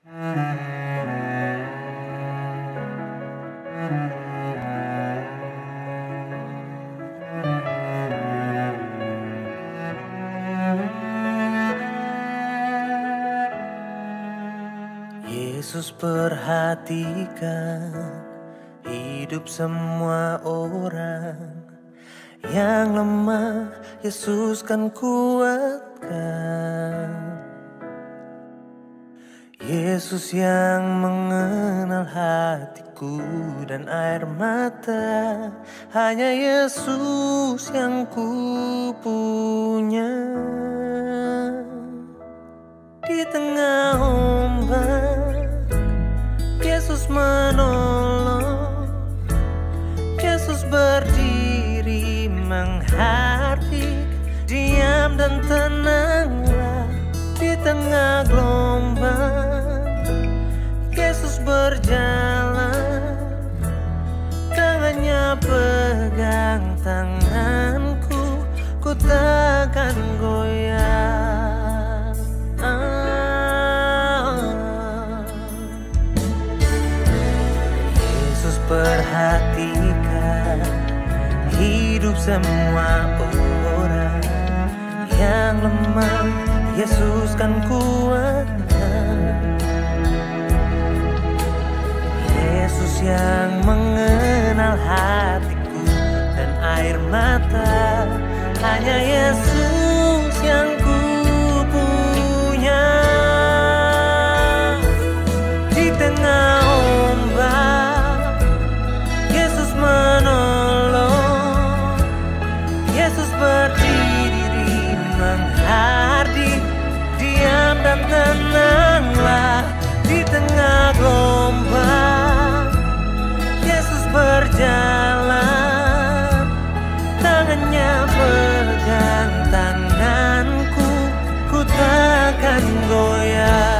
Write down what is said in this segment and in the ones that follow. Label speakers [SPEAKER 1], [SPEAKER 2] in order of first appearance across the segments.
[SPEAKER 1] Yesus perhatikan hidup semua orang yang lemah, Yesus kan kuatkan. Yesus yang mengenal hatiku dan air mata, hanya Yesus yang ku punya. Di tengah ombak, Yesus menolong. Yesus berdiri menghardik, diam dan tenanglah. Di tengah gelombang, Yesus berjalan, tangannya pegang tanganku, ku takkan goyah. Yesus perhatikan hidup semua orang yang lemah, Yesus kan kuatkan. Yesus yang mengenal hatiku dan air mata, hanya Yesus yang ku punya. Di tengah ombak, Yesus menolong. Yesus berdiri menghardik, diam dan tenanglah. Di tengah gelombang, Yesus berjalan, tangannya pegang tanganku, ku takkan goyah.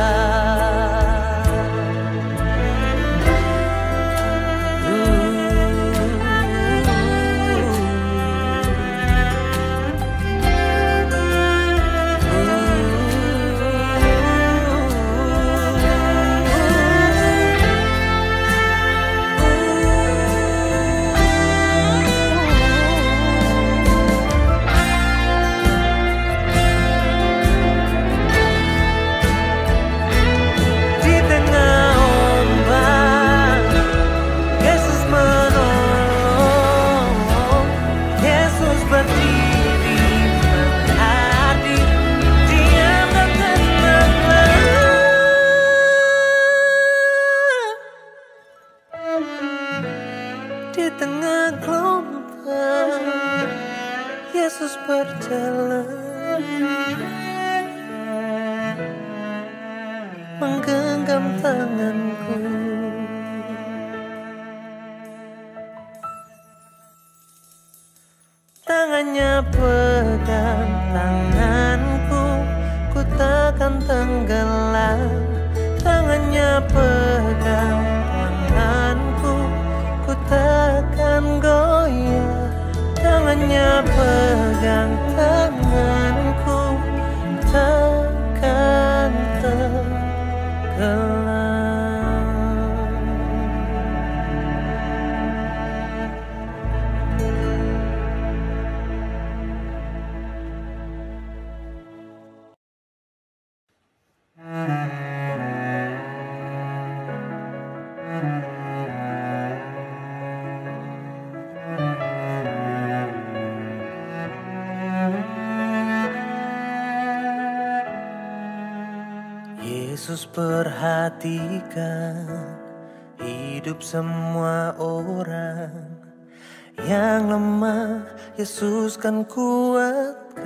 [SPEAKER 1] Di tengah gelombang, Yesus berjalan, menggenggam tanganku. Tangannya pegang tanganku, ku takkan tenggelam. Tangannya pegang tanganku, ku takkan goyah. Tangannya pegang tanganku, takkan tenggelam. Yesus perhatikan hidup semua orang yang lemah, Yesus kan kuatkan.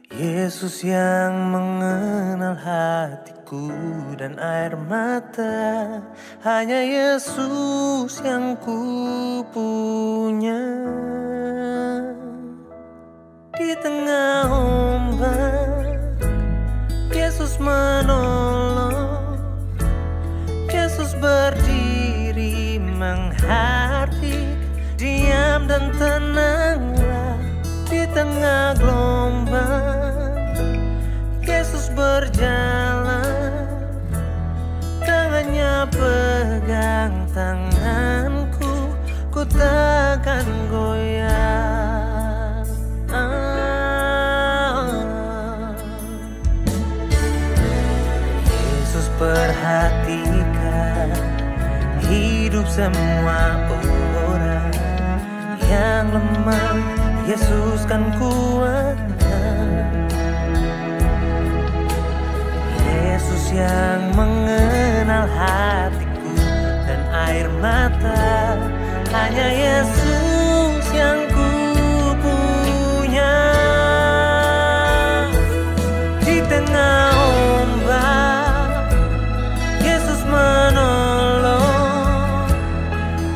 [SPEAKER 1] Yesus yang mengenal hatiku dan air mata, hanya Yesus yang ku punya. Di tengah ombak, Yesus menolong. Yesus berdiri menghardik, diam dan tenanglah. Di tengah gelombang, Yesus berjalan, tangannya pegang tanganku, ku takkan goyah. Yesus perhatikan hidup semua orang yang lemah, Yesus kan kuatkan. Yesus yang mengenal hatiku dan air mata, hanya Yesus yang ku punya. Di tengah ombak, Yesus menolong.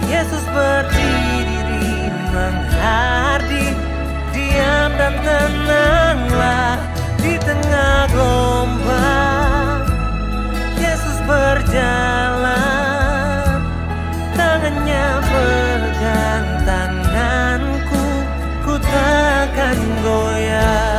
[SPEAKER 1] Yesus berdiri menghardik, diam dan tenanglah. Di tengah gelombang, Yesus berjalan, tangannya pegang tanganku, ku takkan goyah.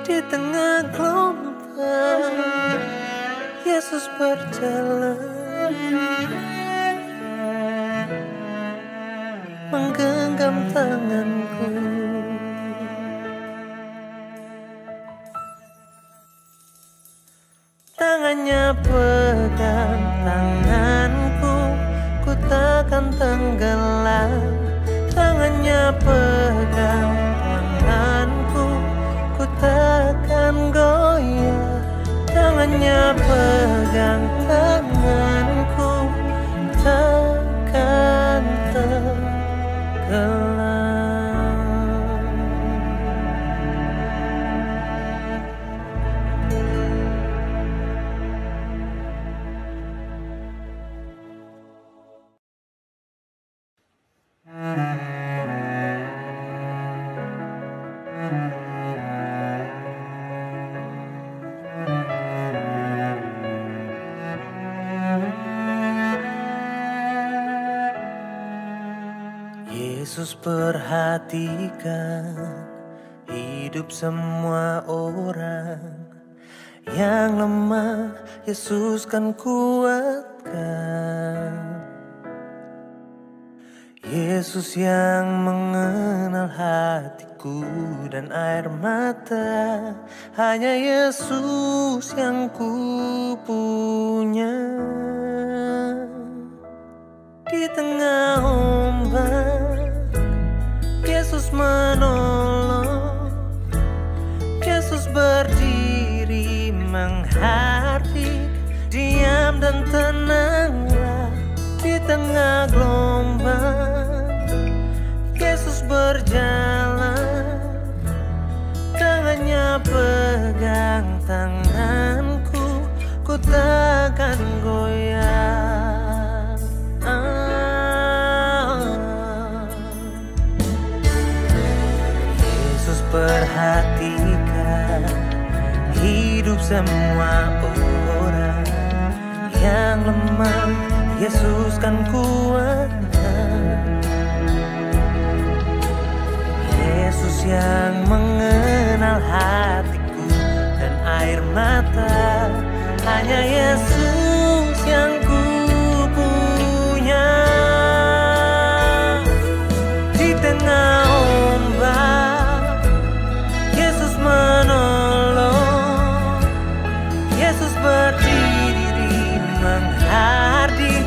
[SPEAKER 1] Di tengah gelombang, Yesus berjalan, menggenggam tanganku. Tangannya pegang tanganku, ku takkan tenggelam. Tangannya pegang tanganku, ku takkan goyah. Tangannya pegang tanganku, takkan tenggelam. Yesus perhatikan hidup semua orang yang lemah, Yesus kan kuatkan. Yesus yang mengenal hatiku dan air mata, hanya Yesus yang ku punya. Di tengah ombak, Yesus menolong. Yesus berdiri menghardik, diam dan tenanglah. Di tengah gelombang, Yesus berjalan, tangannya pegang tanganku, ku takkan goyah. Yesus perhatikan hidup semua orang yang lemah, Yesus kan kuatkan. Yesus yang mengenal hatiku dan air mata, hanya Yesus yang ku punya. Di tengah ombak, Yesus menolong. Yesus berdiri menghardik,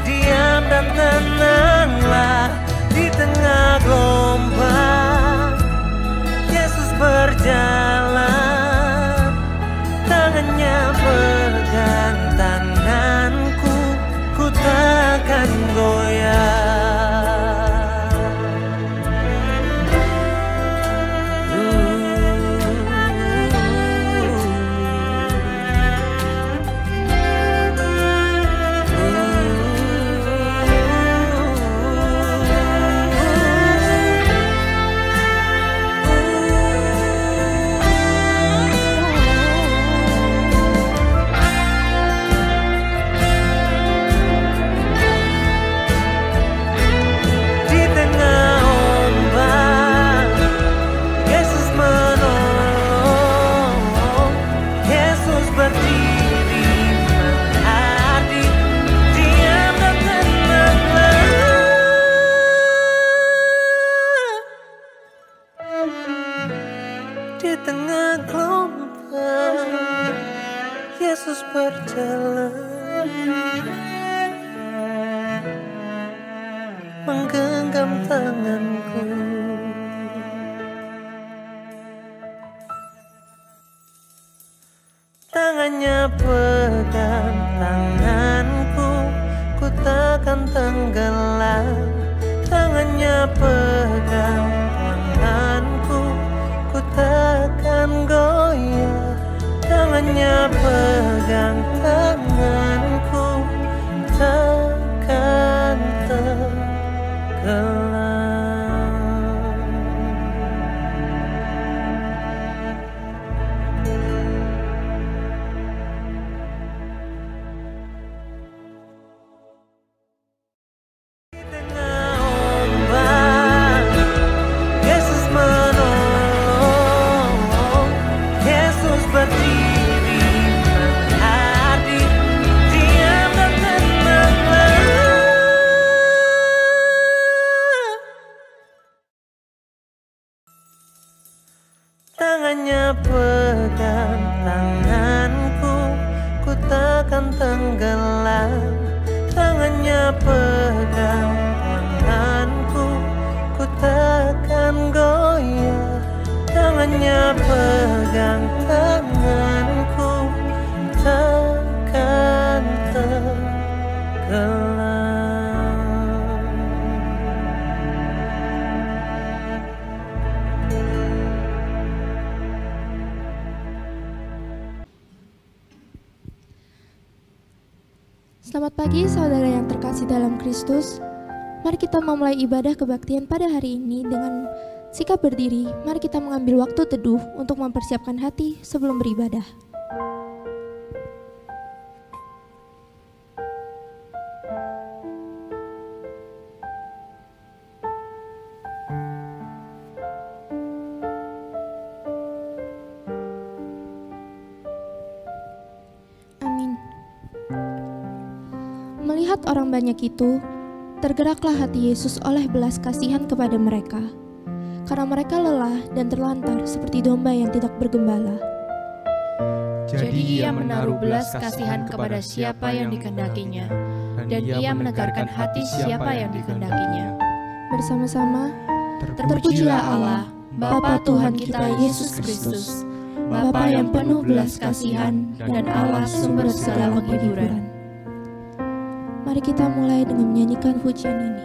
[SPEAKER 1] diam dan tenanglah. Di tengah gelombang, Di tengah gelombang Yesus berjalan, menggenggam tanganku. Tangannya pegang tanganku, ku takkan tenggelam. Tangannya pegang tanganku, ku takkan goyah. Tangannya pegang tanganku, takkan tenggelam. Tangannya pegang tanganku, ku takkan tenggelam. Tangannya pegang tanganku, ku takkan goyah. Tangannya pegang tanganku, takkan tenggelam.
[SPEAKER 2] Selamat pagi saudara yang terkasih dalam Kristus. Mari kita memulai ibadah kebaktian pada hari ini dengan sikap berdiri. Mari kita mengambil waktu teduh untuk mempersiapkan hati sebelum beribadah. Amin. Melihat orang banyak itu, tergeraklah hati Yesus oleh belas kasihan kepada mereka, karena mereka lelah dan terlantar seperti domba yang tidak bergembala.
[SPEAKER 3] Jadi ia menaruh belas kasihan kepada siapa yang dikehendakinya, dan ia menegarkan hati siapa yang dikehendakinya.
[SPEAKER 2] Bersama-sama,
[SPEAKER 3] Terpujilah Allah, Bapa Tuhan kita Yesus Kristus, Bapa yang penuh belas kasihan dan Allah sumber segala penghiburan.
[SPEAKER 2] mari kita mulai dengan menyanyikan pujian ini.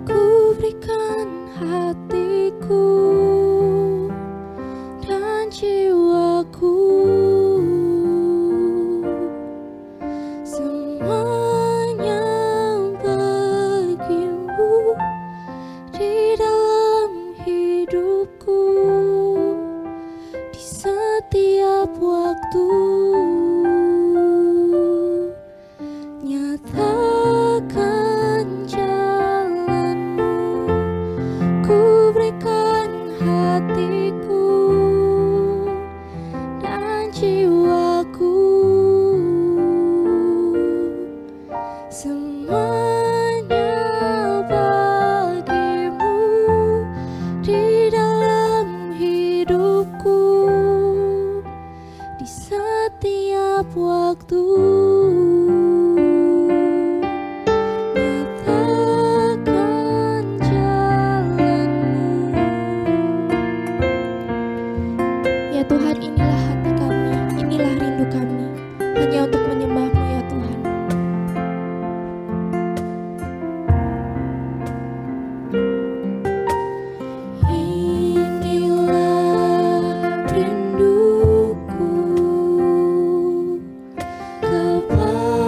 [SPEAKER 2] Ku berikan hatiku dan jiwaku, semuanya bagimu di dalam hidupku, di setiap waktu. Nyatakan jalanmu, ku berikan hatiku dan jiwaku, semuanya bagimu di dalam hidupku, di setiap waktu. Nyatakan jalanmu. Ya Tuhan, inilah hati kami, inilah rindu kami, hanya untuk menyembah-Mu ya Tuhan. Inilah rinduku kepada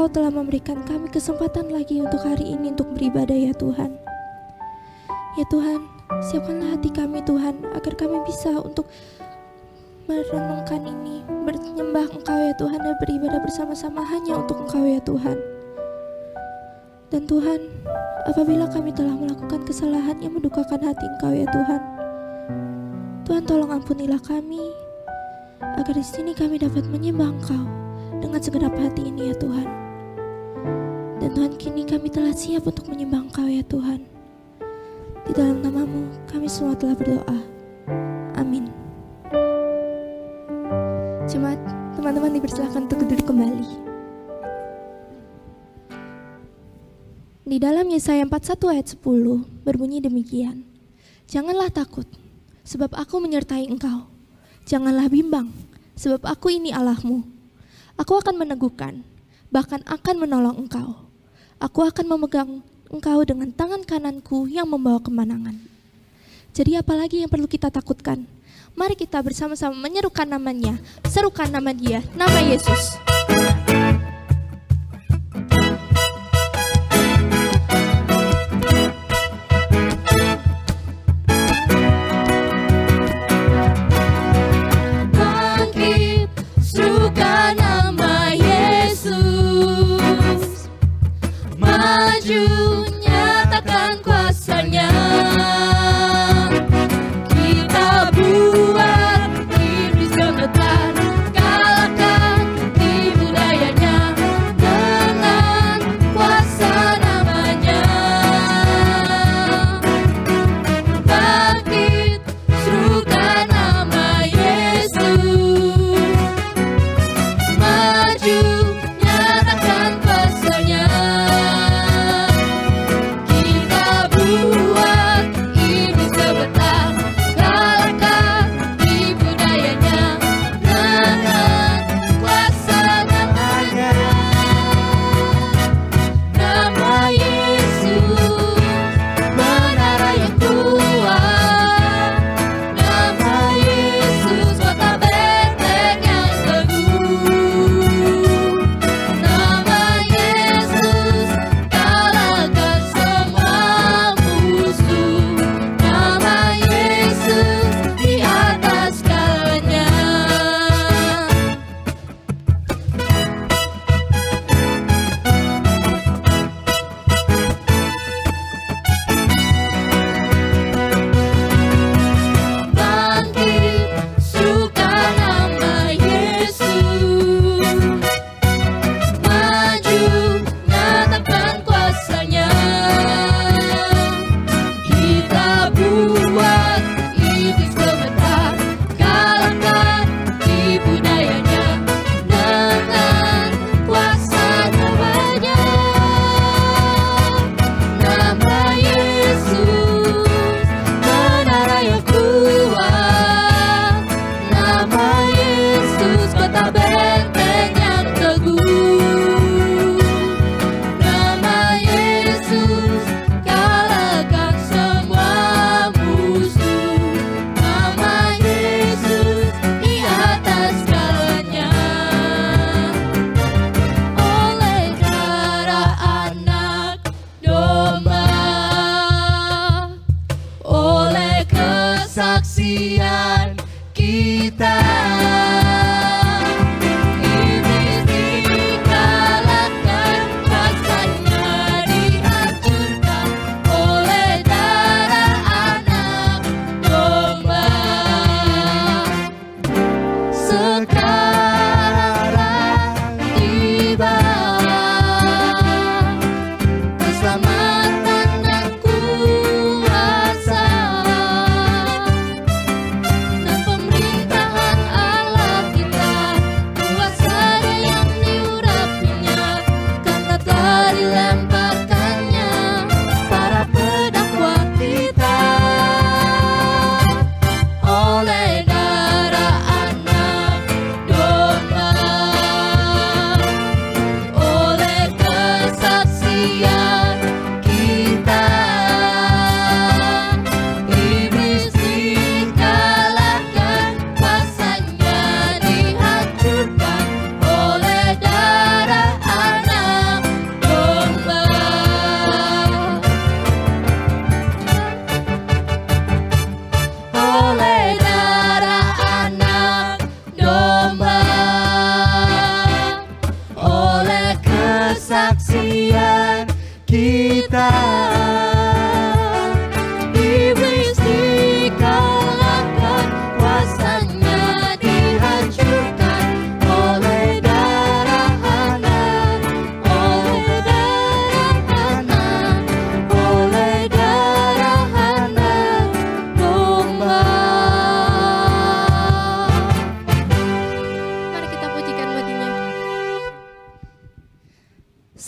[SPEAKER 2] Engkau telah memberikan kami kesempatan lagi untuk hari ini untuk beribadah ya Tuhan. Ya Tuhan, siapkanlah hati kami Tuhan, agar kami bisa untuk merenungkan ini, menyembah Engkau ya Tuhan, dan beribadah bersama-sama hanya untuk Engkau ya Tuhan. Dan Tuhan, apabila kami telah melakukan kesalahan yang mendukakan hati Engkau ya Tuhan, Tuhan tolong ampunilah kami, agar di sini kami dapat menyembah Engkau dengan segenap hati ini ya Tuhan. Dan Tuhan, kini kami telah siap untuk menyembah Engkau ya Tuhan. Di dalam nama-Mu kami semua telah berdoa. Amin. Jemaat, teman-teman dipersilakan untuk duduk kembali. Di dalam Yesaya 41 ayat 10 berbunyi demikian. Janganlah takut, sebab aku menyertai engkau. Janganlah bimbang, sebab aku ini Allahmu. Aku akan meneguhkan, bahkan akan menolong engkau. Aku akan memegang engkau dengan tangan kananku yang membawa kemenangan. Jadi apalagi yang perlu kita takutkan? Mari kita bersama-sama menyerukan namanya, serukan nama Dia, nama Yesus.
[SPEAKER 3] Bangkit, serukan nama Yesus. Maju, nyatakan kuasa-Nya. Kita buat iblis gemetar, kalahkan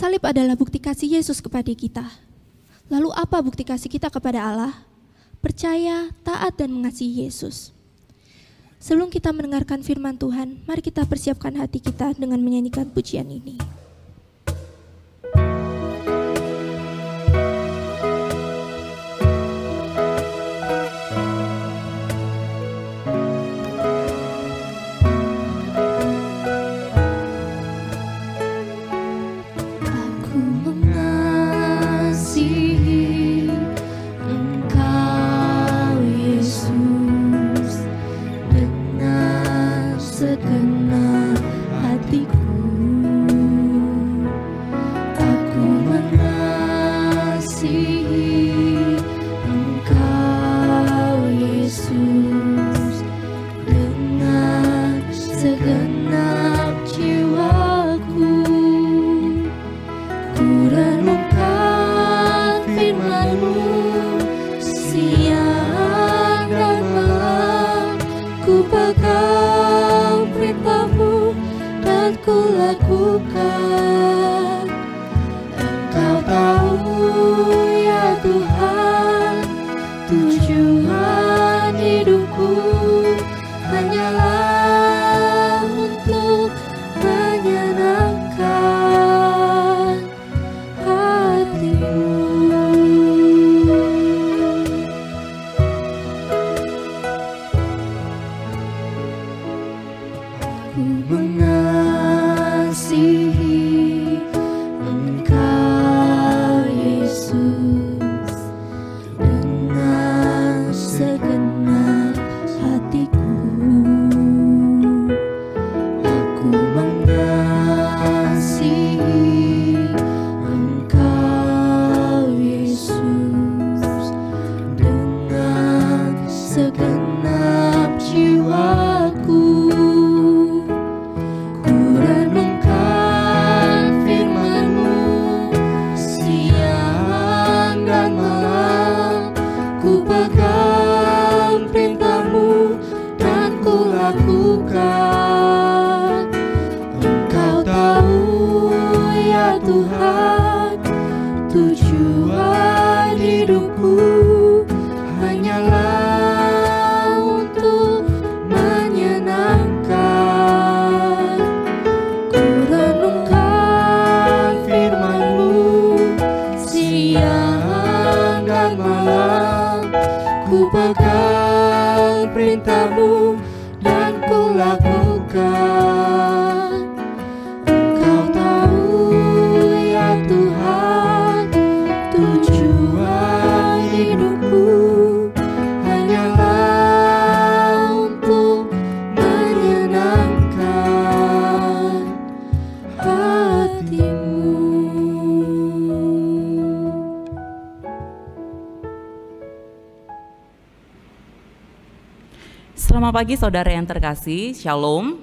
[SPEAKER 2] Salib adalah bukti kasih Yesus kepada kita. Lalu apa bukti kasih kita kepada Allah? Percaya, taat, dan mengasihi Yesus. Sebelum kita mendengarkan firman Tuhan, mari kita persiapkan hati kita dengan menyanyikan pujian ini.
[SPEAKER 4] Selamat pagi saudara yang terkasih, Shalom.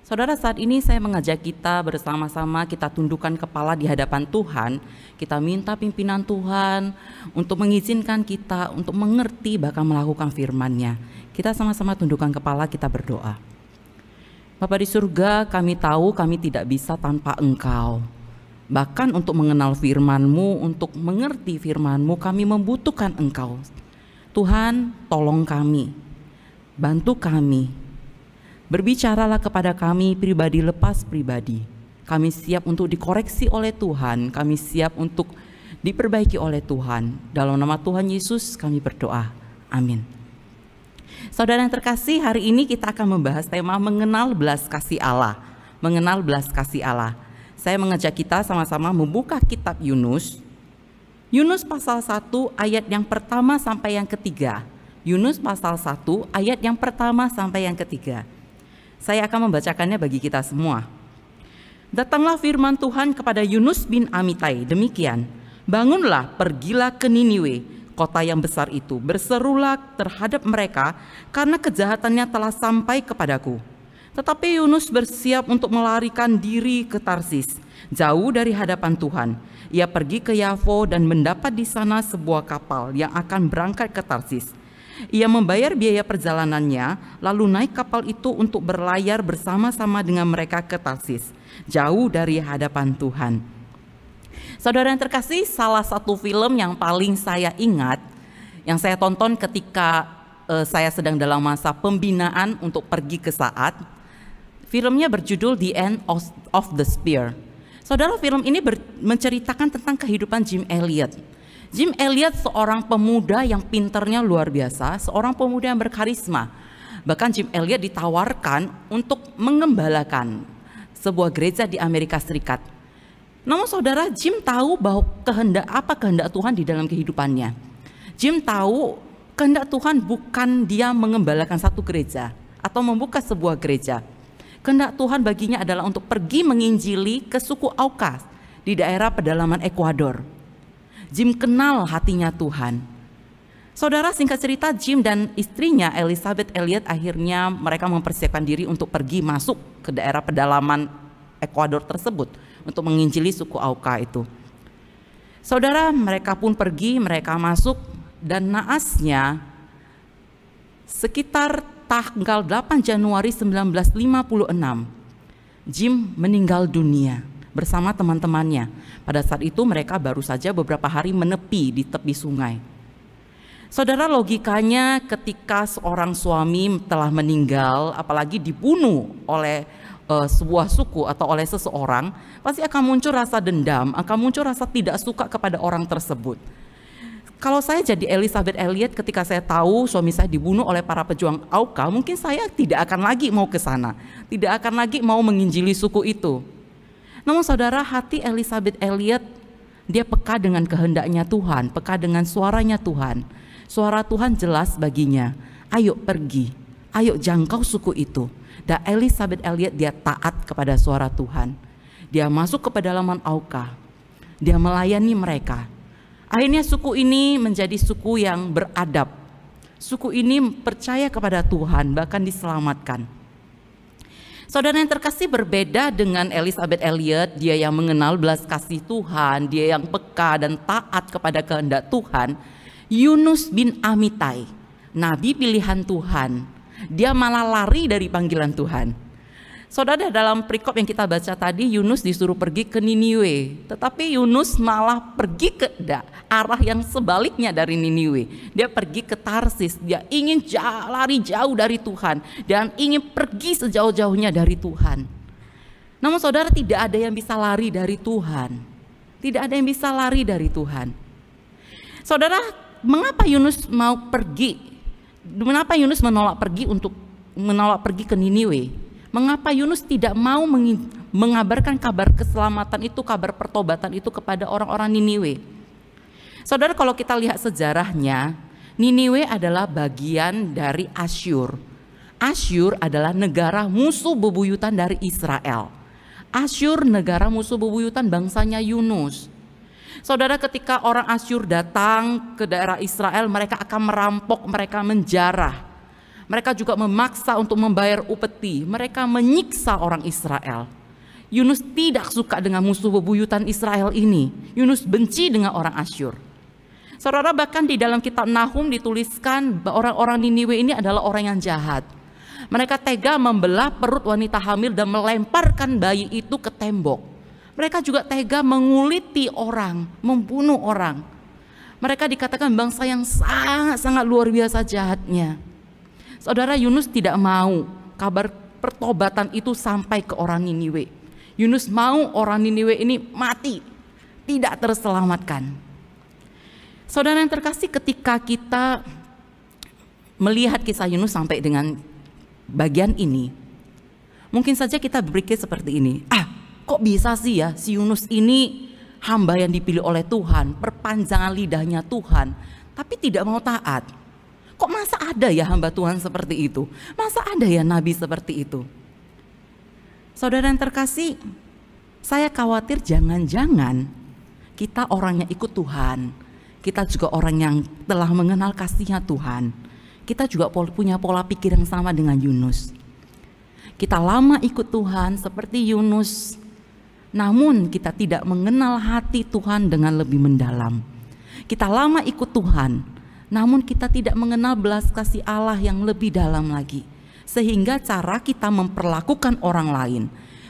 [SPEAKER 4] Saudara, saat ini saya mengajak kita bersama-sama kita tundukkan kepala di hadapan Tuhan. Kita minta pimpinan Tuhan untuk mengizinkan kita untuk mengerti bahkan melakukan firman-Nya. Kita sama-sama tundukkan kepala, kita berdoa. Bapa di surga, kami tahu kami tidak bisa tanpa Engkau. Bahkan untuk mengenal firman-Mu, untuk mengerti firman-Mu, kami membutuhkan Engkau. Tuhan, tolong kami, bantu kami. Berbicaralah kepada kami pribadi lepas pribadi. Kami siap untuk dikoreksi oleh Tuhan, kami siap untuk diperbaiki oleh Tuhan. Dalam nama Tuhan Yesus kami berdoa. Amin. Saudara yang terkasih, hari ini kita akan membahas tema mengenal belas kasih Allah. Mengenal belas kasih Allah. Saya mengajak kita sama-sama membuka kitab Yunus. Yunus pasal 1 ayat yang pertama sampai yang ketiga. Yunus pasal 1 ayat yang pertama sampai yang ketiga. Saya akan membacakannya bagi kita semua. Datanglah firman Tuhan kepada Yunus bin Amitai, demikian. Bangunlah, pergilah ke Niniwe, kota yang besar itu. Berserulah terhadap mereka, karena kejahatannya telah sampai kepadaku. Tetapi Yunus bersiap untuk melarikan diri ke Tarsis, jauh dari hadapan Tuhan. Ia pergi ke Yafo dan mendapat di sana sebuah kapal yang akan berangkat ke Tarsis. Ia membayar biaya perjalanannya, lalu naik kapal itu untuk berlayar bersama-sama dengan mereka ke Tarsis, jauh dari hadapan Tuhan. Saudara yang terkasih, salah satu film yang paling saya ingat, yang saya tonton ketika saya sedang dalam masa pembinaan untuk pergi ke Saat, filmnya berjudul The End of the Spear. Saudara, film ini menceritakan tentang kehidupan Jim Elliot. Jim Elliot seorang pemuda yang pinternya luar biasa, seorang pemuda yang berkarisma. Bahkan Jim Elliot ditawarkan untuk mengembalakan sebuah gereja di Amerika Serikat. Namun saudara, Jim tahu bahwa kehendak Tuhan di dalam kehidupannya. Jim tahu kehendak Tuhan bukan dia mengembalakan satu gereja atau membuka sebuah gereja. Kehendak Tuhan baginya adalah untuk pergi menginjili ke suku Aucas di daerah pedalaman Ekuador. Jim kenal hatinya Tuhan. Saudara, singkat cerita, Jim dan istrinya Elizabeth Elliot akhirnya mereka mempersiapkan diri untuk pergi masuk ke daerah pedalaman Ekuador tersebut untuk menginjili suku Auca itu. Saudara, mereka pun pergi, mereka masuk, dan naasnya sekitar tanggal 8 Januari 1956, Jim meninggal dunia bersama teman-temannya. Pada saat itu mereka baru saja beberapa hari menepi di tepi sungai. Saudara, logikanya ketika seorang suami telah meninggal, apalagi dibunuh oleh sebuah suku atau oleh seseorang, pasti akan muncul rasa dendam, akan muncul rasa tidak suka kepada orang tersebut. Kalau saya jadi Elizabeth Elliot, ketika saya tahu suami saya dibunuh oleh para pejuang Auca, mungkin saya tidak akan lagi mau ke sana, tidak akan lagi mau menginjili suku itu. Namun saudara, hati Elizabeth Elliot, dia peka dengan kehendaknya Tuhan, peka dengan suaranya Tuhan. Suara Tuhan jelas baginya, ayo pergi, ayo jangkau suku itu. Dan Elizabeth Elliot dia taat kepada suara Tuhan. Dia masuk ke pedalaman Auca, dia melayani mereka. Akhirnya suku ini menjadi suku yang beradab. Suku ini percaya kepada Tuhan, bahkan diselamatkan. Saudara yang terkasih, berbeda dengan Elizabeth Elliot, dia yang mengenal belas kasih Tuhan, dia yang peka dan taat kepada kehendak Tuhan. Yunus bin Amitai, nabi pilihan Tuhan, dia malah lari dari panggilan Tuhan. Saudara, dalam perikop yang kita baca tadi, Yunus disuruh pergi ke Niniwe, tetapi Yunus malah pergi ke arah yang sebaliknya dari Niniwe. Dia pergi ke Tarsis, dia ingin lari jauh dari Tuhan dan ingin pergi sejauh-jauhnya dari Tuhan. Namun saudara, tidak ada yang bisa lari dari Tuhan. Tidak ada yang bisa lari dari Tuhan. Saudara, mengapa Yunus mau pergi? Mengapa Yunus menolak pergi ke Niniwe? Mengapa Yunus tidak mau mengabarkan kabar keselamatan itu, kabar pertobatan itu kepada orang-orang Niniwe? Saudara, kalau kita lihat sejarahnya, Niniwe adalah bagian dari Asyur. Asyur adalah negara musuh bebuyutan dari Israel. Asyur negara musuh bebuyutan bangsanya Yunus. Saudara, ketika orang Asyur datang ke daerah Israel, mereka akan merampok, mereka menjarah. Mereka juga memaksa untuk membayar upeti. Mereka menyiksa orang Israel. Yunus tidak suka dengan musuh bebuyutan Israel ini. Yunus benci dengan orang Asyur. Saudara, bahkan di dalam kitab Nahum dituliskan bahwa orang-orang Niniwe ini adalah orang yang jahat. Mereka tega membelah perut wanita hamil dan melemparkan bayi itu ke tembok. Mereka juga tega menguliti orang, membunuh orang. Mereka dikatakan bangsa yang sangat-sangat luar biasa jahatnya. Saudara, Yunus tidak mau kabar pertobatan itu sampai ke orang Niniwe. Yunus mau orang Niniwe ini mati, tidak terselamatkan. Saudara yang terkasih, ketika kita melihat kisah Yunus sampai dengan bagian ini, mungkin saja kita berpikir seperti ini, kok bisa sih ya si Yunus ini hamba yang dipilih oleh Tuhan, perpanjangan lidahnya Tuhan, tapi tidak mau taat. Kok masa ada ya hamba Tuhan seperti itu? Masa ada ya nabi seperti itu? Saudara yang terkasih, saya khawatir jangan-jangan kita orang yang ikut Tuhan, kita juga orang yang telah mengenal kasihnya Tuhan, kita juga punya pola pikir yang sama dengan Yunus. Kita lama ikut Tuhan seperti Yunus, namun kita tidak mengenal hati Tuhan dengan lebih mendalam. Kita lama ikut Tuhan, namun kita tidak mengenal belas kasih Allah yang lebih dalam lagi. Sehingga cara kita memperlakukan orang lain,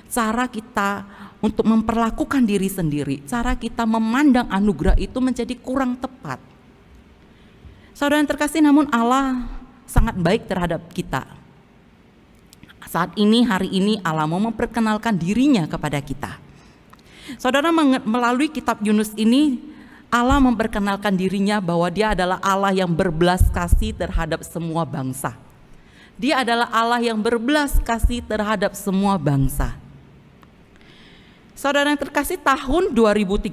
[SPEAKER 4] cara kita untuk memperlakukan diri sendiri, cara kita memandang anugerah itu menjadi kurang tepat. Saudara yang terkasih, namun Allah sangat baik terhadap kita. Saat ini, hari ini Allah mau memperkenalkan dirinya kepada kita. Saudara, melalui kitab Yunus ini, Allah memperkenalkan dirinya bahwa dia adalah Allah yang berbelas kasih terhadap semua bangsa. Dia adalah Allah yang berbelas kasih terhadap semua bangsa. Saudara yang terkasih, tahun 2013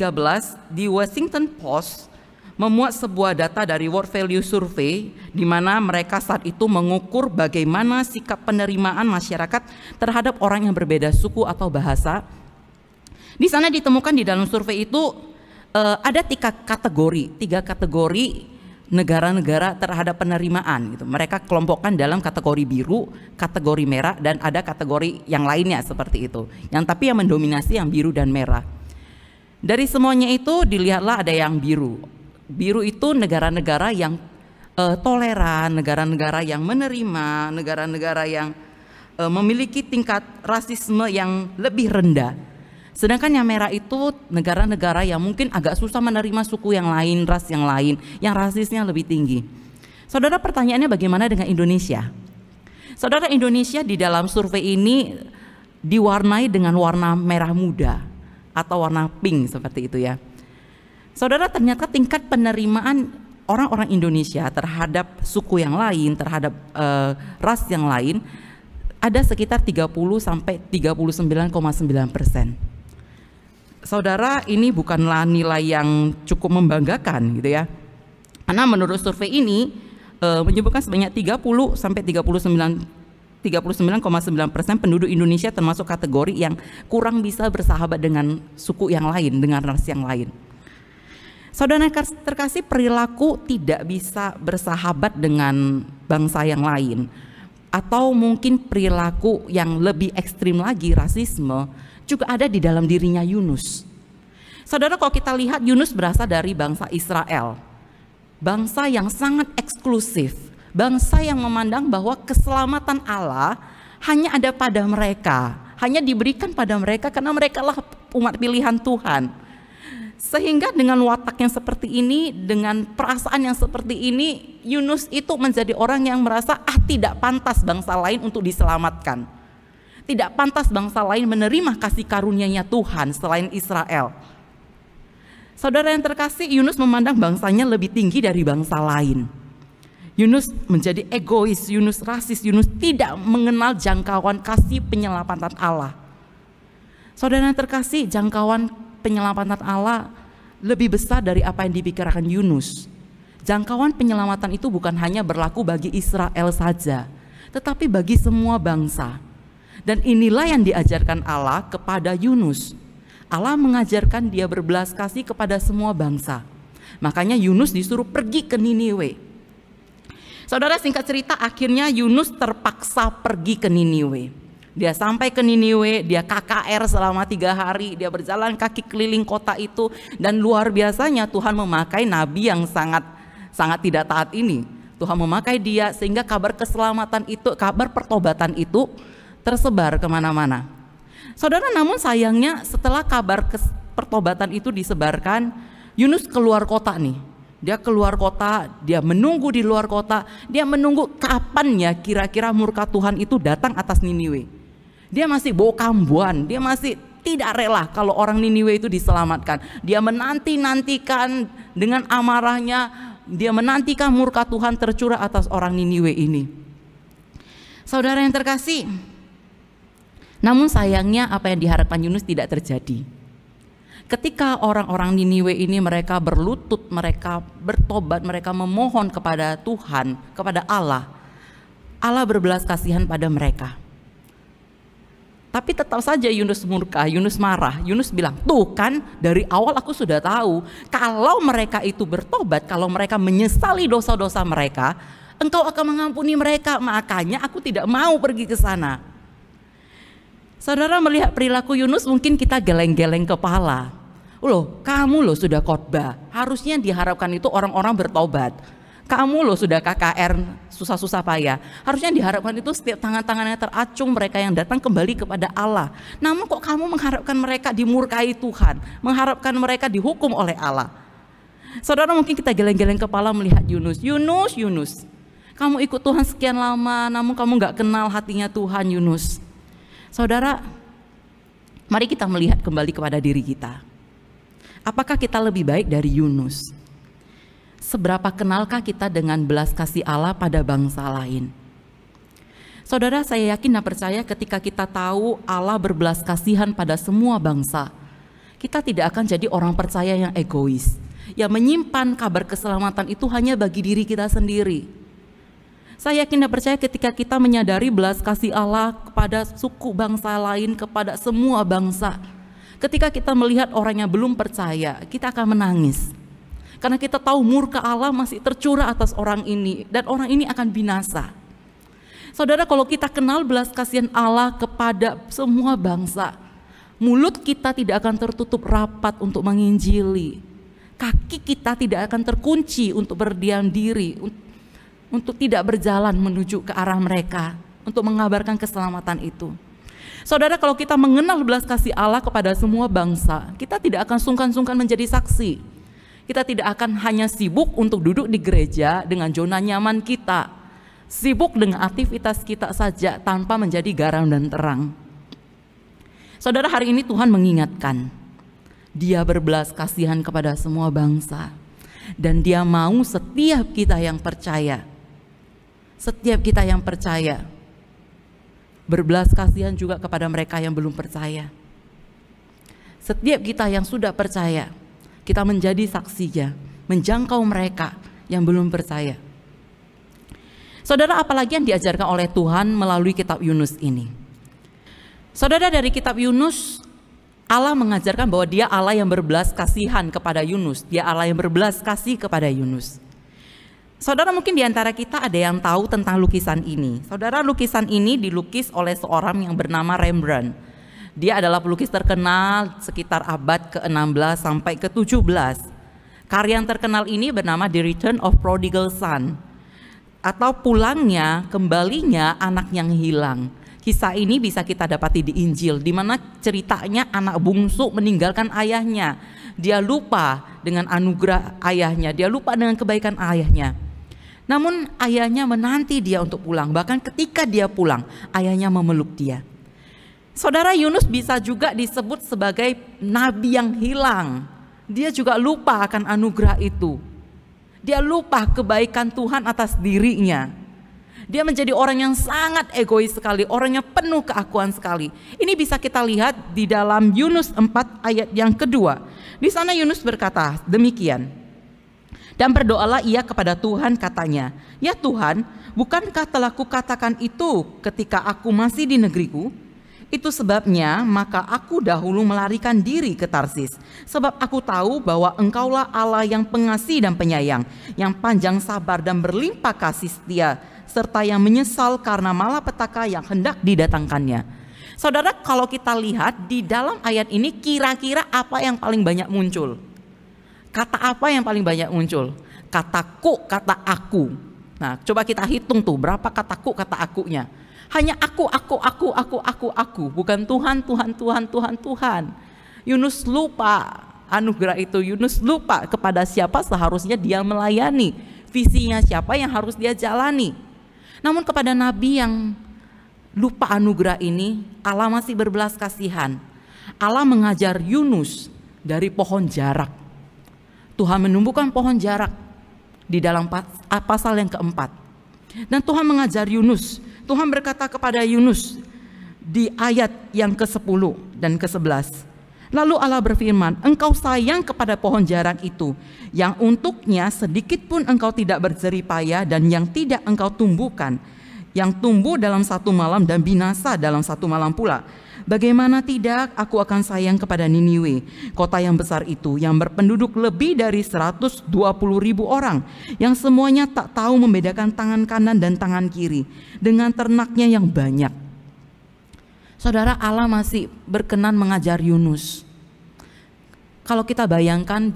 [SPEAKER 4] di Washington Post memuat sebuah data dari World Value Survey, di mana mereka saat itu mengukur bagaimana sikap penerimaan masyarakat terhadap orang yang berbeda suku atau bahasa. Di sana ditemukan di dalam survei itu ada tiga kategori negara-negara terhadap penerimaan gitu. Mereka kelompokkan dalam kategori biru, kategori merah, dan ada kategori yang lainnya seperti itu. Tapi yang mendominasi yang biru dan merah. Dari semuanya itu dilihatlah ada yang biru. Biru itu negara-negara yang toleran, negara-negara yang menerima, negara-negara yang memiliki tingkat rasisme yang lebih rendah. Sedangkan yang merah itu negara-negara yang mungkin agak susah menerima suku yang lain, ras yang lain, yang rasisnya lebih tinggi. Saudara, pertanyaannya bagaimana dengan Indonesia? Saudara, Indonesia di dalam survei ini diwarnai dengan warna merah muda atau warna pink seperti itu ya. Saudara, ternyata tingkat penerimaan orang-orang Indonesia terhadap suku yang lain, terhadap ras yang lain ada sekitar 30 sampai 39,9%. Saudara, ini bukanlah nilai yang cukup membanggakan gitu ya. Karena menurut survei ini menyebutkan sebanyak 30 sampai 39,9% penduduk Indonesia termasuk kategori yang kurang bisa bersahabat dengan suku yang lain, dengan ras yang lain. Saudara terkasih, perilaku tidak bisa bersahabat dengan bangsa yang lain, atau mungkin perilaku yang lebih ekstrim lagi, rasisme, juga ada di dalam dirinya Yunus. Saudara, kalau kita lihat, Yunus berasal dari bangsa Israel, bangsa yang sangat eksklusif, bangsa yang memandang bahwa keselamatan Allah hanya ada pada mereka, hanya diberikan pada mereka karena mereka lah umat pilihan Tuhan. Sehingga dengan watak yang seperti ini, dengan perasaan yang seperti ini, Yunus itu menjadi orang yang merasa tidak pantas bangsa lain untuk diselamatkan. Tidak pantas bangsa lain menerima kasih karunia-Nya Tuhan selain Israel. Saudara yang terkasih, Yunus memandang bangsanya lebih tinggi dari bangsa lain. Yunus menjadi egois, Yunus rasis, Yunus tidak mengenal jangkauan kasih penyelamatan Allah. Saudara yang terkasih, jangkauan penyelamatan Allah lebih besar dari apa yang dipikirkan Yunus. Jangkauan penyelamatan itu bukan hanya berlaku bagi Israel saja, tetapi bagi semua bangsa. Dan inilah yang diajarkan Allah kepada Yunus. Allah mengajarkan dia berbelas kasih kepada semua bangsa. Makanya Yunus disuruh pergi ke Niniwe. Saudara, singkat cerita, akhirnya Yunus terpaksa pergi ke Niniwe. Dia sampai ke Niniwe, dia KKR selama 3 hari, dia berjalan kaki keliling kota itu, dan luar biasanya Tuhan memakai nabi yang sangat tidak taat ini. Tuhan memakai dia sehingga kabar keselamatan itu, kabar pertobatan itu tersebar kemana-mana. Saudara, namun sayangnya setelah kabar pertobatan itu disebarkan, Yunus keluar kota nih. Dia keluar kota, dia menunggu di luar kota, dia menunggu kapannya kira-kira murka Tuhan itu datang atas Niniwe. Dia masih bawa kambuhan, dia masih tidak rela kalau orang Niniwe itu diselamatkan. Dia menanti-nantikan dengan amarahnya, dia menantikan murka Tuhan tercurah atas orang Niniwe ini. Saudara yang terkasih, namun sayangnya apa yang diharapkan Yunus tidak terjadi. Ketika orang-orang Niniwe ini mereka berlutut, mereka bertobat, mereka memohon kepada Tuhan, kepada Allah, Allah berbelas kasihan pada mereka. Tapi tetap saja Yunus murka, Yunus marah. Yunus bilang, tuh kan dari awal aku sudah tahu, kalau mereka itu bertobat, kalau mereka menyesali dosa-dosa mereka, Engkau akan mengampuni mereka, makanya aku tidak mau pergi ke sana. Saudara, melihat perilaku Yunus mungkin kita geleng-geleng kepala. Loh, kamu loh sudah khotbah, harusnya diharapkan itu orang-orang bertobat. Kamu loh sudah KKR susah-susah payah. Harusnya diharapkan itu setiap tangan-tangannya teracung mereka yang datang kembali kepada Allah. Namun kok kamu mengharapkan mereka dimurkai Tuhan, mengharapkan mereka dihukum oleh Allah. Saudara, mungkin kita geleng-geleng kepala melihat Yunus. Yunus, kamu ikut Tuhan sekian lama, namun kamu gak kenal hatinya Tuhan, Yunus. Saudara, mari kita melihat kembali kepada diri kita. Apakah kita lebih baik dari Yunus? Seberapa kenalkah kita dengan belas kasih Allah pada bangsa lain? Saudara, saya yakin dan percaya ketika kita tahu Allah berbelas kasihan pada semua bangsa, kita tidak akan jadi orang percaya yang egois, yang menyimpan kabar keselamatan itu hanya bagi diri kita sendiri. Saya yakin dan percaya ketika kita menyadari belas kasih Allah kepada suku bangsa lain, kepada semua bangsa, ketika kita melihat orang yang belum percaya, kita akan menangis. Karena kita tahu murka Allah masih tercurah atas orang ini, dan orang ini akan binasa. Saudara, kalau kita kenal belas kasihan Allah kepada semua bangsa, mulut kita tidak akan tertutup rapat untuk menginjili. Kaki kita tidak akan terkunci untuk berdiam diri, untuk tidak berjalan menuju ke arah mereka, untuk mengabarkan keselamatan itu. Saudara, kalau kita mengenal belas kasih Allah kepada semua bangsa, kita tidak akan sungkan-sungkan menjadi saksi. Kita tidak akan hanya sibuk untuk duduk di gereja dengan zona nyaman kita, sibuk dengan aktivitas kita saja tanpa menjadi garam dan terang. Saudara, hari ini Tuhan mengingatkan, Dia berbelas kasihan kepada semua bangsa, dan Dia mau setiap kita yang percaya, berbelas kasihan juga kepada mereka yang belum percaya. Setiap kita yang sudah percaya, kita menjadi saksinya, menjangkau mereka yang belum percaya. Saudara, apalagi yang diajarkan oleh Tuhan melalui kitab Yunus ini? Saudara, dari kitab Yunus, Allah mengajarkan bahwa Dia Allah yang berbelas kasihan kepada Yunus. Dia Allah yang berbelas kasih kepada Yunus. Saudara, mungkin di antara kita ada yang tahu tentang lukisan ini. Saudara, lukisan ini dilukis oleh seorang yang bernama Rembrandt. Dia adalah pelukis terkenal sekitar abad ke-16 sampai ke-17. Karya yang terkenal ini bernama The Return of Prodigal Son, atau kembalinya anak yang hilang. Kisah ini bisa kita dapati di Injil, di mana ceritanya anak bungsu meninggalkan ayahnya. Dia lupa dengan anugerah ayahnya, dia lupa dengan kebaikan ayahnya. Namun ayahnya menanti dia untuk pulang, bahkan ketika dia pulang, ayahnya memeluk dia. Saudara, Yunus bisa juga disebut sebagai nabi yang hilang. Dia juga lupa akan anugerah itu. Dia lupa kebaikan Tuhan atas dirinya. Dia menjadi orang yang sangat egois sekali, orang yang penuh keakuan sekali. Ini bisa kita lihat di dalam Yunus 4 ayat yang kedua. Di sana Yunus berkata demikian. Dan berdoalah ia kepada Tuhan, katanya, "Ya Tuhan, bukankah telah kukatakan itu ketika aku masih di negeriku? Itu sebabnya maka aku dahulu melarikan diri ke Tarsis, sebab aku tahu bahwa Engkaulah Allah yang pengasih dan penyayang, yang panjang sabar dan berlimpah kasih setia, serta yang menyesal karena malapetaka yang hendak didatangkannya." Saudara, kalau kita lihat di dalam ayat ini, kira-kira apa yang paling banyak muncul? Kata apa yang paling banyak muncul? Kataku, kata aku. Nah, coba kita hitung tuh berapa kataku, kata akunya. Hanya aku, bukan Tuhan. Yunus lupa anugerah itu. Yunus lupa kepada siapa seharusnya dia melayani, visinya siapa yang harus dia jalani. Namun kepada nabi yang lupa anugerah ini, Allah masih berbelas kasihan. Allah mengajar Yunus dari pohon jarak. Tuhan menumbuhkan pohon jarak di dalam pasal yang keempat. Dan Tuhan mengajar Yunus. Tuhan berkata kepada Yunus di ayat yang ke-10 dan ke-11. Lalu Allah berfirman, "Engkau sayang kepada pohon jarak itu, yang untuknya sedikit pun engkau tidak berjerih payah dan yang tidak engkau tumbuhkan, yang tumbuh dalam satu malam dan binasa dalam satu malam pula. Bagaimana tidak aku akan sayang kepada Niniwe, kota yang besar itu, yang berpenduduk lebih dari 120.000 orang, yang semuanya tak tahu membedakan tangan kanan dan tangan kiri, dengan ternaknya yang banyak." Saudara, Allah masih berkenan mengajar Yunus. Kalau kita bayangkan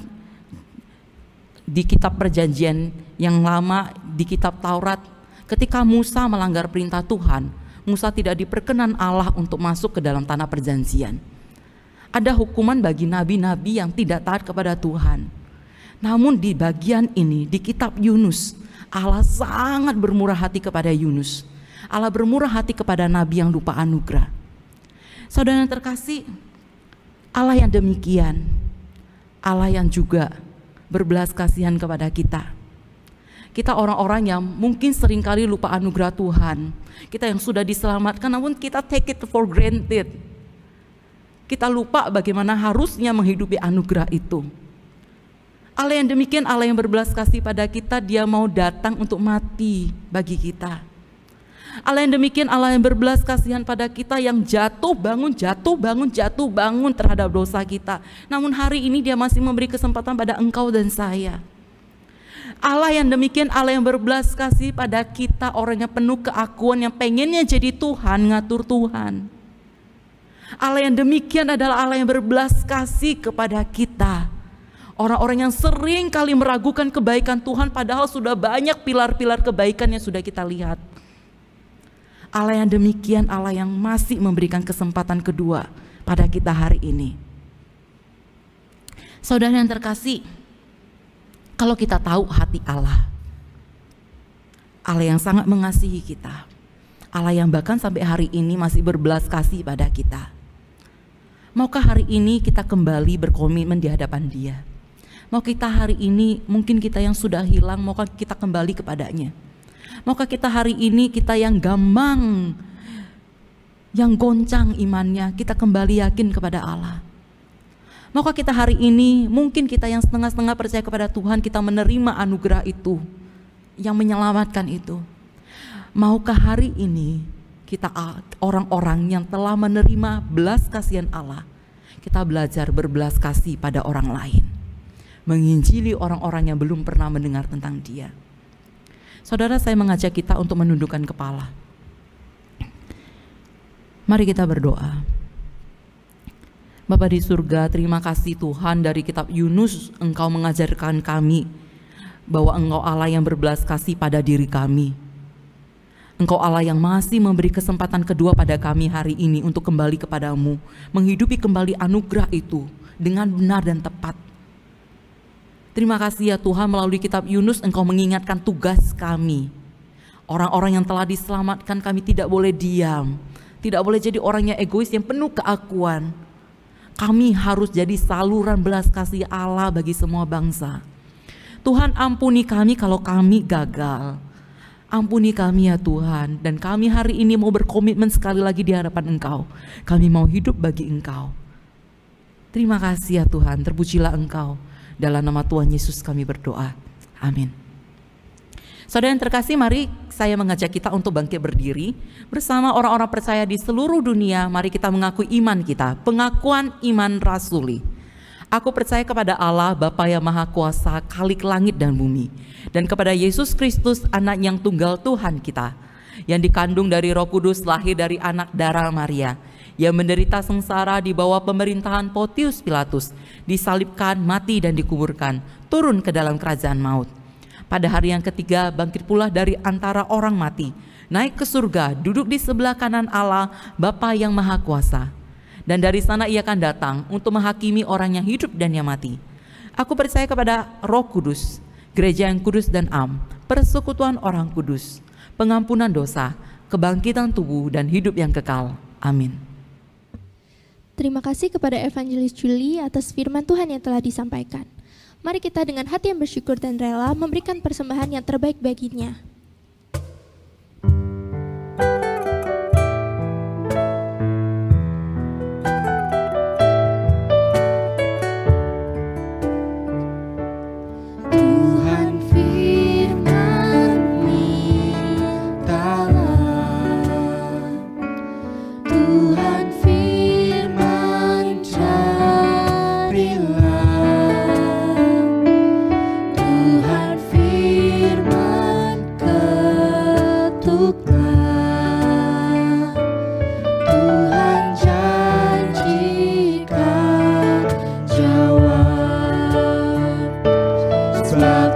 [SPEAKER 4] di kitab perjanjian yang lama, di kitab Taurat, ketika Musa melanggar perintah Tuhan, Musa tidak diperkenan Allah untuk masuk ke dalam tanah perjanjian. Ada hukuman bagi nabi-nabi yang tidak taat kepada Tuhan. Namun di bagian ini, di kitab Yunus, Allah sangat bermurah hati kepada Yunus. Allah bermurah hati kepada nabi yang lupa anugerah. Saudara yang terkasih, Allah yang demikian, Allah yang juga berbelas kasihan kepada kita. Kita orang-orang yang mungkin seringkali lupa anugerah Tuhan. Kita yang sudah diselamatkan namun kita take it for granted. Kita lupa bagaimana harusnya menghidupi anugerah itu. Allah yang demikian, Allah yang berbelas kasih pada kita, Dia mau datang untuk mati bagi kita. Allah yang demikian, Allah yang berbelas kasihan pada kita yang jatuh bangun terhadap dosa kita. Namun hari ini Dia masih memberi kesempatan pada engkau dan saya. Allah yang demikian, Allah yang berbelas kasih pada kita, orang yang penuh keakuan, yang pengennya jadi Tuhan, ngatur Tuhan. Allah yang demikian adalah Allah yang berbelas kasih kepada kita, orang-orang yang sering kali meragukan kebaikan Tuhan, padahal sudah banyak pilar-pilar kebaikan yang sudah kita lihat. Allah yang demikian, Allah yang masih memberikan kesempatan kedua pada kita hari ini. Saudara yang terkasih, kalau kita tahu hati Allah, Allah yang sangat mengasihi kita, Allah yang bahkan sampai hari ini masih berbelas kasih pada kita, maukah hari ini kita kembali berkomitmen di hadapan Dia? Mau kita hari ini, mungkin kita yang sudah hilang, maukah kita kembali kepadanya? Maukah kita hari ini, kita yang gamang, yang goncang imannya, kita kembali yakin kepada Allah? Maukah kita hari ini, mungkin kita yang setengah-setengah percaya kepada Tuhan, kita menerima anugerah itu, yang menyelamatkan itu? Maukah hari ini, kita orang-orang yang telah menerima belas kasihan Allah, kita belajar berbelas kasih pada orang lain, menginjili orang-orang yang belum pernah mendengar tentang Dia? Saudara, saya mengajak kita untuk menundukkan kepala. Mari kita berdoa. Bapa di surga, terima kasih Tuhan, dari kitab Yunus Engkau mengajarkan kami bahwa Engkau Allah yang berbelas kasih pada diri kami. Engkau Allah yang masih memberi kesempatan kedua pada kami hari ini untuk kembali kepadamu, menghidupi kembali anugerah itu dengan benar dan tepat. Terima kasih ya Tuhan, melalui kitab Yunus Engkau mengingatkan tugas kami. Orang-orang yang telah diselamatkan, kami tidak boleh diam, tidak boleh jadi orang yang egois, yang penuh keakuan. Kami harus jadi saluran belas kasih Allah bagi semua bangsa. Tuhan, ampuni kami kalau kami gagal. Ampuni kami ya Tuhan, dan kami hari ini mau berkomitmen sekali lagi di hadapan Engkau. Kami mau hidup bagi Engkau. Terima kasih ya Tuhan, terpujilah Engkau. Dalam nama Tuhan Yesus kami berdoa. Amin. Saudara yang terkasih, mari saya mengajak kita untuk bangkit berdiri bersama orang-orang percaya di seluruh dunia. Mari kita mengakui iman kita, pengakuan iman rasuli. Aku percaya kepada Allah Bapa yang Maha Kuasa, Khalik langit dan bumi, dan kepada Yesus Kristus, anak yang tunggal Tuhan kita, yang dikandung dari Roh Kudus, lahir dari anak darah Maria, yang menderita sengsara di bawah pemerintahan Pontius Pilatus, disalibkan, mati dan dikuburkan, turun ke dalam kerajaan maut. Pada hari yang ketiga bangkit pula dari antara orang mati, naik ke surga, duduk di sebelah kanan Allah Bapa yang Maha Kuasa. Dan dari sana Ia akan datang untuk menghakimi orang yang hidup dan yang mati. Aku percaya kepada Roh Kudus, gereja yang kudus dan am, persekutuan orang kudus, pengampunan dosa, kebangkitan tubuh dan hidup yang kekal. Amin.
[SPEAKER 2] Terima kasih kepada Evangelis Julie atas firman Tuhan yang telah disampaikan. Mari kita dengan hati yang bersyukur dan rela memberikan persembahan yang terbaik baginya.
[SPEAKER 1] Love.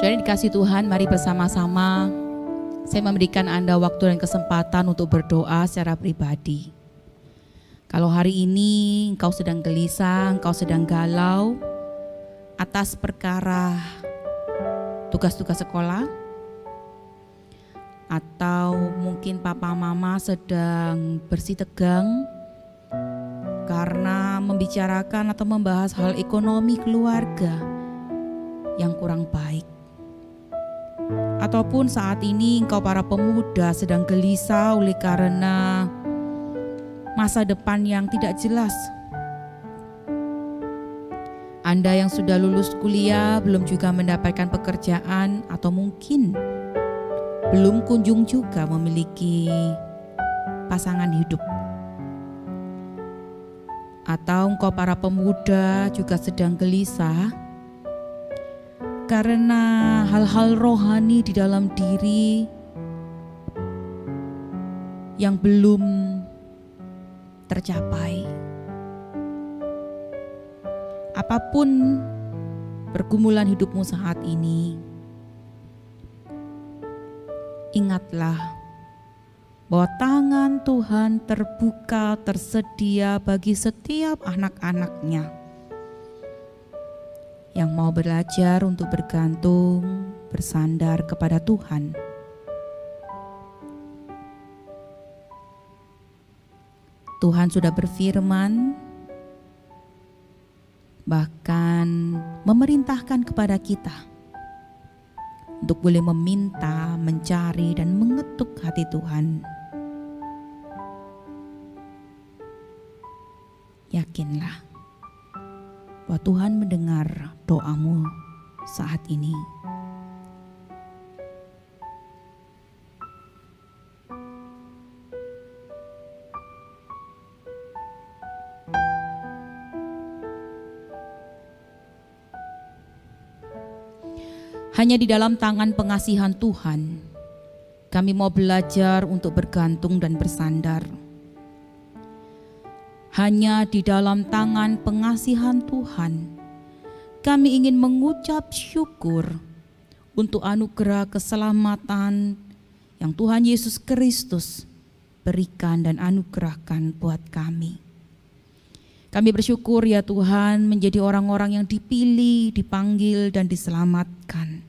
[SPEAKER 3] Saudara dikasih Tuhan, mari bersama-sama saya memberikan Anda waktu dan kesempatan untuk berdoa secara pribadi. Kalau hari ini engkau sedang gelisah, engkau sedang galau atas perkara tugas-tugas sekolah, atau mungkin papa mama sedang bersitegang karena membicarakan atau membahas hal ekonomi keluarga yang kurang baik. Ataupun saat ini engkau para pemuda sedang gelisah oleh karena masa depan yang tidak jelas. Anda yang sudah lulus kuliah belum juga mendapatkan pekerjaan, atau mungkin belum kunjung juga memiliki pasangan hidup. Atau engkau para pemuda juga sedang gelisah karena hal-hal rohani di dalam diri yang belum tercapai. Apapun pergumulan hidupmu saat ini, ingatlah bahwa tangan Tuhan terbuka, tersedia bagi setiap anak-anak-Nya yang mau belajar untuk bergantung, bersandar kepada Tuhan. Tuhan sudah berfirman, bahkan memerintahkan kepada kita untuk boleh meminta, mencari, dan mengetuk hati Tuhan. Yakinlah bahwa Tuhan mendengar doamu saat ini. Hanya di dalam tangan pengasihan Tuhan, kami mau belajar untuk bergantung dan bersandar. Hanya di dalam tangan pengasihan Tuhan, kami ingin mengucap syukur untuk anugerah keselamatan yang Tuhan Yesus Kristus berikan dan anugerahkan buat kami. Kami bersyukur ya Tuhan menjadi orang-orang yang dipilih, dipanggil, dan diselamatkan.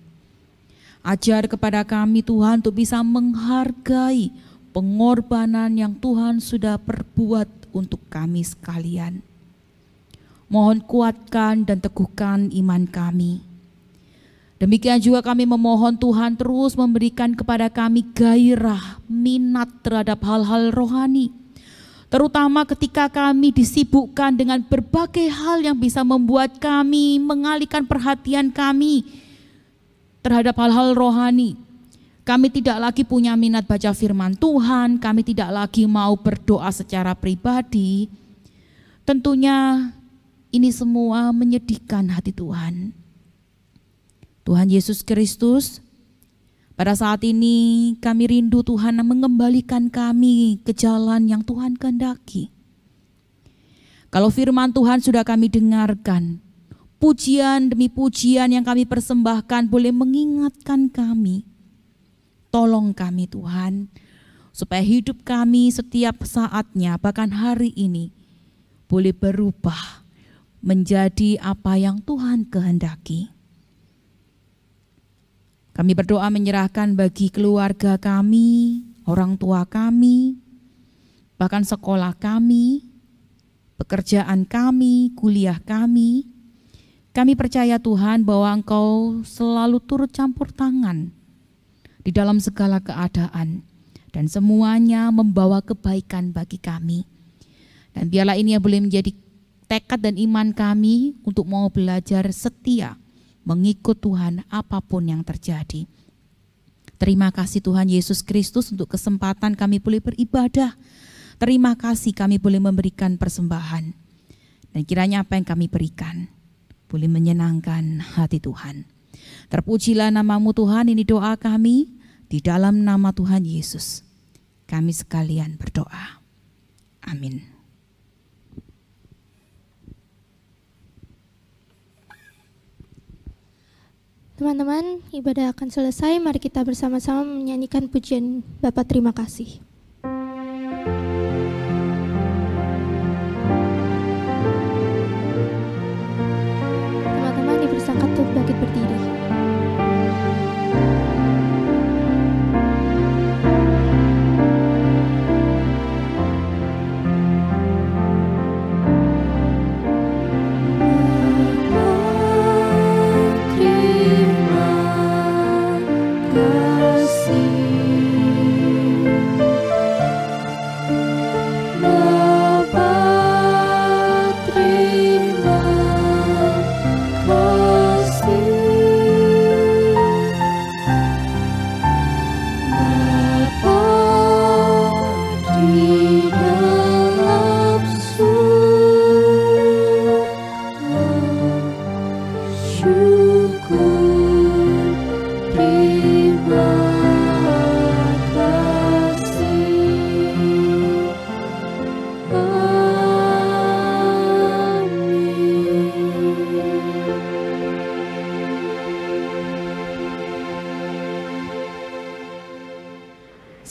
[SPEAKER 3] Ajar kepada kami Tuhan untuk bisa menghargai pengorbanan yang Tuhan sudah perbuat untuk kami sekalian. Mohon kuatkan dan teguhkan iman kami. Demikian juga kami memohon Tuhan terus memberikan kepada kami gairah, minat terhadap hal-hal rohani. Terutama ketika kami disibukkan dengan berbagai hal yang bisa membuat kami mengalihkan perhatian kami terhadap hal-hal rohani. Kami tidak lagi punya minat baca firman Tuhan, kami tidak lagi mau berdoa secara pribadi. Tentunya ini semua menyedihkan hati Tuhan. Tuhan Yesus Kristus, pada saat ini kami rindu Tuhan mengembalikan kami ke jalan yang Tuhan kehendaki. Kalau firman Tuhan sudah kami dengarkan, pujian demi pujian yang kami persembahkan boleh mengingatkan kami. Tolong kami Tuhan, supaya hidup kami setiap saatnya, bahkan hari ini, boleh berubah menjadi apa yang Tuhan kehendaki. Kami berdoa menyerahkan bagi keluarga kami, orang tua kami, bahkan sekolah kami, pekerjaan kami, kuliah kami. Kami percaya Tuhan bahwa Engkau selalu turut campur tangan di dalam segala keadaan, dan semuanya membawa kebaikan bagi kami. Dan biarlah ini yang boleh menjadi tekad dan iman kami untuk mau belajar setia mengikut Tuhan apapun yang terjadi. Terima kasih Tuhan Yesus Kristus untuk kesempatan kami boleh beribadah. Terima kasih kami boleh memberikan persembahan. Dan kiranya apa yang kami berikan boleh menyenangkan hati Tuhan. Terpujilah namamu Tuhan, ini doa kami di dalam nama Tuhan Yesus. Kami sekalian berdoa. Amin.
[SPEAKER 2] Teman-teman, ibadah akan selesai. Mari kita bersama-sama menyanyikan pujian Bapa terima kasih. Teman-teman dipersilakan untuk bangkit berdiri.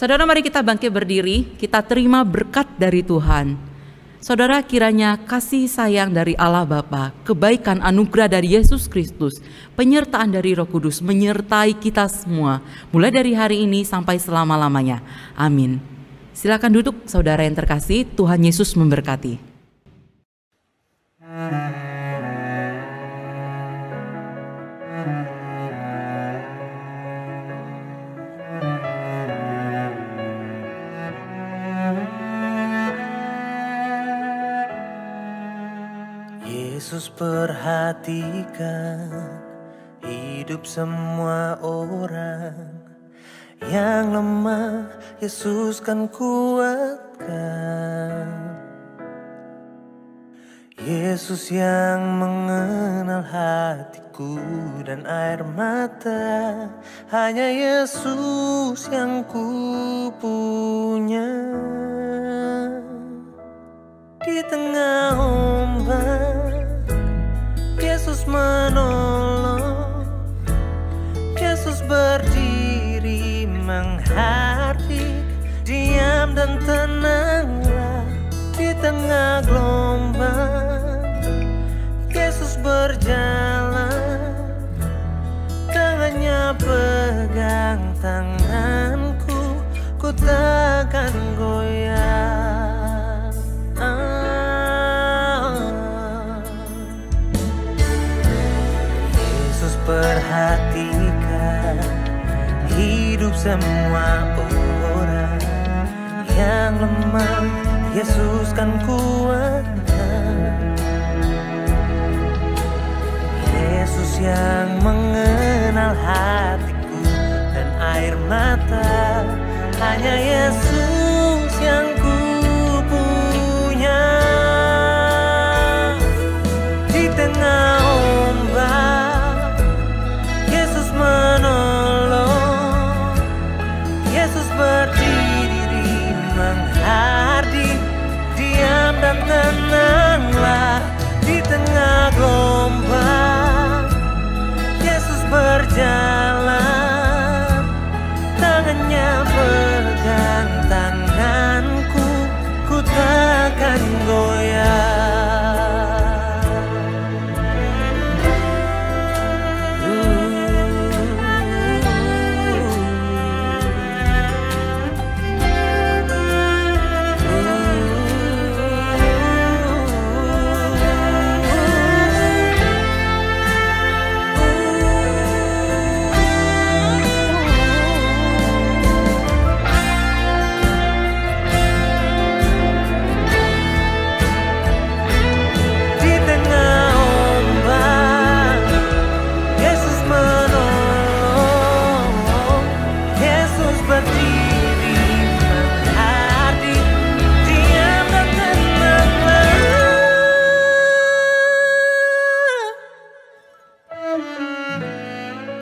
[SPEAKER 4] Saudara, mari kita bangkit berdiri, kita terima berkat dari Tuhan. Saudara, kiranya kasih sayang dari Allah Bapa, kebaikan anugerah dari Yesus Kristus, penyertaan dari Roh Kudus menyertai kita semua, mulai dari hari ini sampai selama-lamanya. Amin. Silakan duduk, saudara yang terkasih. Tuhan Yesus memberkati.
[SPEAKER 1] Yesus perhatikan hidup semua orang yang lemah, Yesus kan kuatkan. Yesus yang mengenal hatiku dan air mata, hanya Yesus yang ku punya. Di tengah ombak Yesus menolong, Yesus berdiri menghardik, diam dan tenanglah di tengah gelombang. Yesus berjalan, tangannya pegang tanganku, ku takkan goyah. Perhatikan hidup semua orang yang lemah, Yesus kan kuatkan. Yesus yang mengenal hatiku dan air mata, hanya Yesus yang ku punya. Di tengah ombak Yesus menolong, Yesus berdiri menghardik, diam dan tenanglah di tengah gelombang. Yesus berjalan, tangannya pegang tanganku, ku takkan goyah.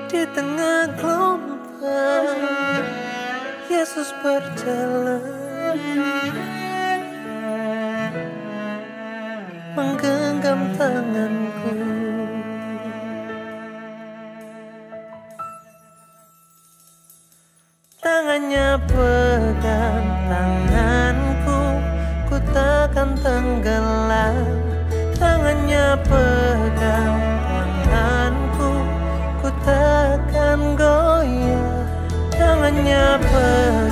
[SPEAKER 1] Di tengah gelombang Yesus berjalan, menggenggam tanganku. pegang tanganku, ku takkan goyah. Tangannya pegang